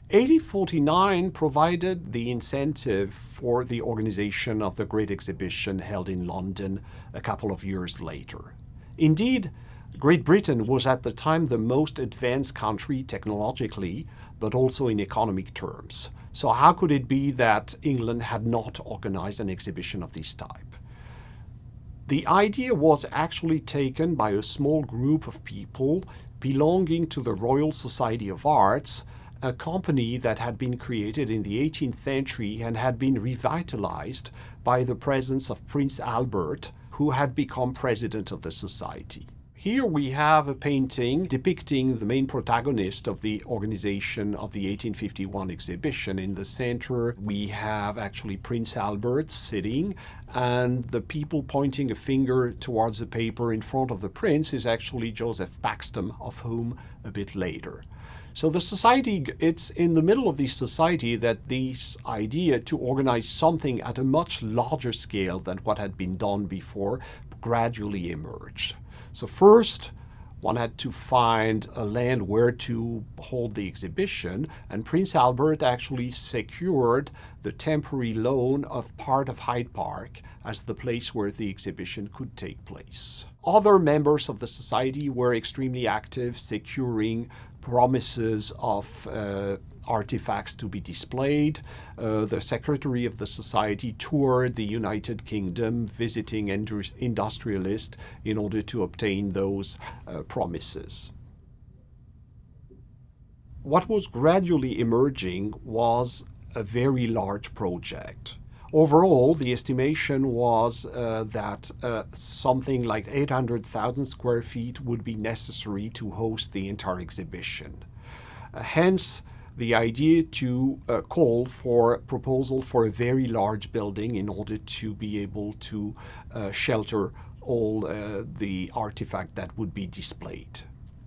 HARTAIXX2016 provided the incentive for the organization of the Great Exhibition held in London a couple of years later. Indeed, Great Britain was at the time the most advanced country technologically, but also in economic terms. So how could it be that England had not organized an exhibition of this type? The idea was actually taken by a small group of people belonging to the Royal Society of Arts, a company that had been created in the 18th century and had been revitalized by the presence of Prince Albert, who had become president of the society. Here we have a painting depicting the main protagonist of the organization of the 1851 exhibition. In the center, we have actually Prince Albert sitting, and the people pointing a finger towards the paper in front of the prince is actually Joseph Paxton, of whom a bit later. So the society, it's in the middle of this society that this idea to organize something at a much larger scale than what had been done before gradually emerged. So first, one had to find a land where to hold the exhibition, and Prince Albert actually secured the temporary loan of part of Hyde Park as the place where the exhibition could take place. Other members of the society were extremely active, securing promises of artifacts to be displayed. The secretary of the society toured the United Kingdom, visiting industrialists in order to obtain those promises. What was gradually emerging was a very large project. Overall, the estimation was that something like 800,000 square feet would be necessary to host the entire exhibition. Hence, the idea to call for a proposal for a very large building in order to be able to shelter all the artifacts that would be displayed.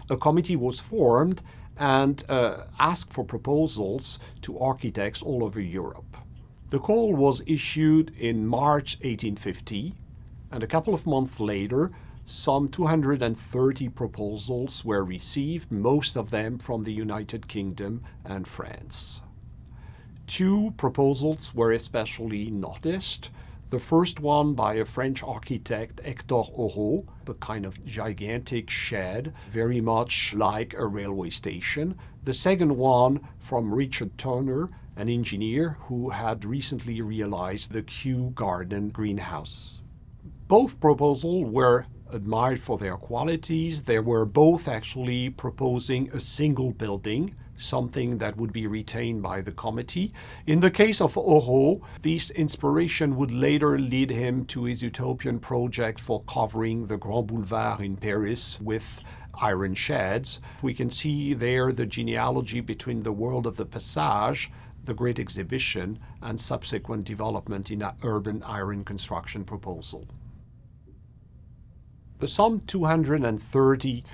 A committee was formed and asked for proposals to architects all over Europe. The call was issued in March 1850, and a couple of months later, some 230 proposals were received, most of them from the United Kingdom and France. Two proposals were especially noticed. The first one by a French architect, Hector Aurot, a kind of gigantic shed, very much like a railway station. The second one from Richard Turner, an engineer who had recently realized the Kew Garden greenhouse. Both proposals were admired for their qualities. They were both actually proposing a single building, something that would be retained by the committee. In the case of Aurot, this inspiration would later lead him to his utopian project for covering the Grand Boulevard in Paris with iron sheds. We can see there the genealogy between the world of the Passage, the Great Exhibition, and subsequent development in an urban iron construction proposal. The some 230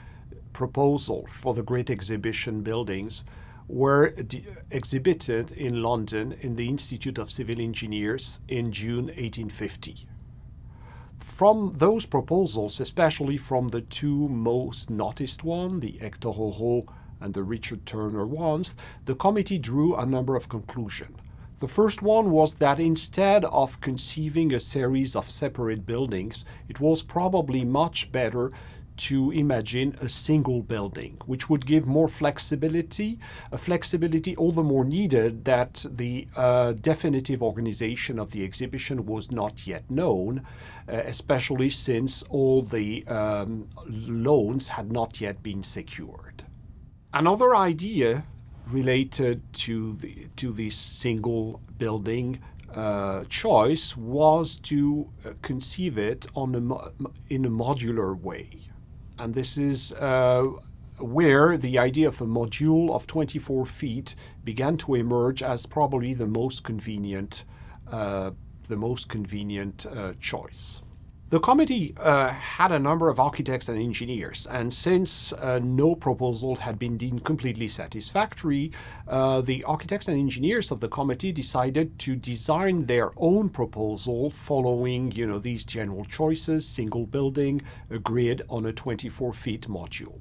proposals for the Great Exhibition buildings were exhibited in London in the Institute of Civil Engineers in June 1850. From those proposals, especially from the two most noticed ones, the Hector Aurot and the Richard Turner ones, the committee drew a number of conclusions. The first one was that instead of conceiving a series of separate buildings, it was probably much better to imagine a single building, which would give more flexibility, a flexibility all the more needed that the definitive organization of the exhibition was not yet known, especially since all the loans had not yet been secured. Another idea related to this single building choice was to conceive it in a modular way. And this is where the idea of a module of 24 feet began to emerge as probably the most convenient choice. The committee had a number of architects and engineers, and since no proposal had been deemed completely satisfactory, the architects and engineers of the committee decided to design their own proposal following, these general choices: single building, a grid on a 24 feet module.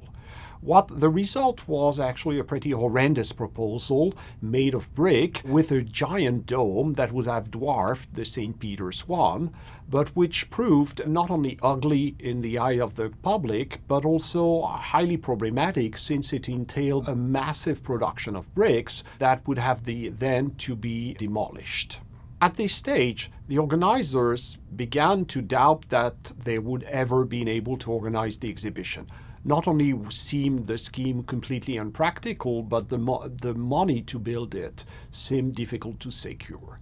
What the result was actually a pretty horrendous proposal made of brick with a giant dome that would have dwarfed the St. Peter's one, but which proved not only ugly in the eye of the public, but also highly problematic since it entailed a massive production of bricks that would have then to be demolished. At this stage, the organizers began to doubt that they would ever be able to organize the exhibition. Not only seemed the scheme completely unpractical, but the money to build it seemed difficult to secure.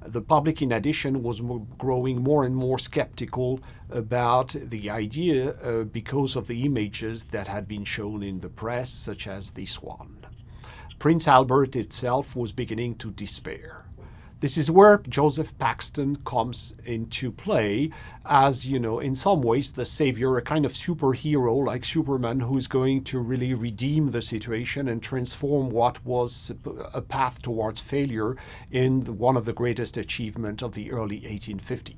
The public, in addition, was growing more and more skeptical about the idea because of the images that had been shown in the press, such as this one. Prince Albert itself was beginning to despair. This is where Joseph Paxton comes into play as, in some ways the savior, a kind of superhero like Superman who's going to really redeem the situation and transform what was a path towards failure in one of the greatest achievements of the early 1850s.